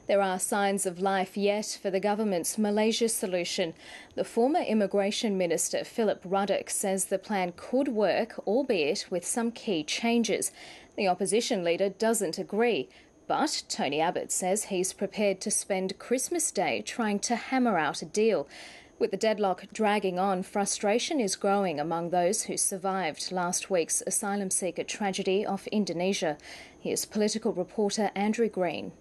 There are signs of life yet for the government's Malaysia solution. The former Immigration Minister Philip Ruddock says the plan could work, albeit with some key changes. The opposition leader doesn't agree, but Tony Abbott says he's prepared to spend Christmas Day trying to hammer out a deal. With the deadlock dragging on, frustration is growing among those who survived last week's asylum seeker tragedy off Indonesia. Here's political reporter Andrew Green.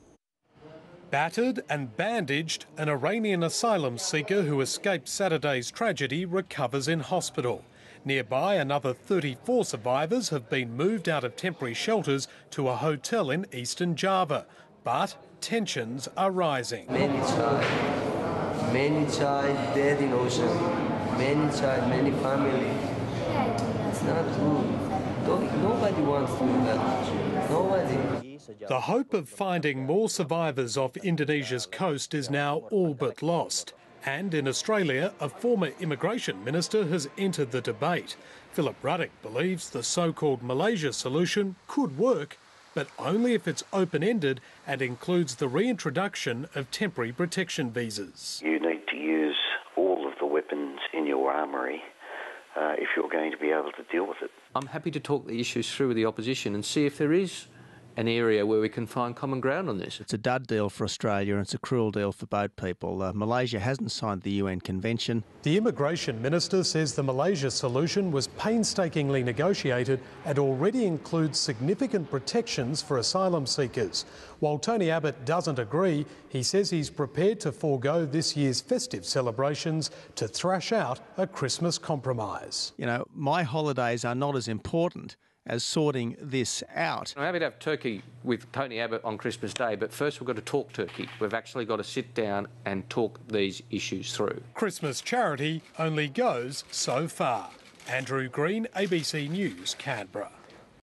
Battered and bandaged, an Iranian asylum seeker who escaped Saturday's tragedy recovers in hospital. Nearby, another 34 survivors have been moved out of temporary shelters to a hotel in eastern Java. But tensions are rising. Many child dead in ocean. Many child, many family. It's not good. Nobody wants to do that. Nobody. The hope of finding more survivors off Indonesia's coast is now all but lost. And in Australia, a former immigration minister has entered the debate. Philip Ruddock believes the so-called Malaysia solution could work, but only if it's open-ended and includes the reintroduction of temporary protection visas. You need to use all of the weapons in your armoury if you're going to be able to deal with it. I'm happy to talk the issues through with the opposition and see if there is an area where we can find common ground on this. It's a dud deal for Australia and it's a cruel deal for boat people. Malaysia hasn't signed the UN Convention. The immigration minister says the Malaysia solution was painstakingly negotiated and already includes significant protections for asylum seekers. While Tony Abbott doesn't agree, he says he's prepared to forego this year's festive celebrations to thrash out a Christmas compromise. You know, my holidays are not as important as sorting this out. I'm happy to have turkey with Tony Abbott on Christmas Day, but first we've got to talk turkey. We've actually got to sit down and talk these issues through. Christmas charity only goes so far. Andrew Green, ABC News, Canberra.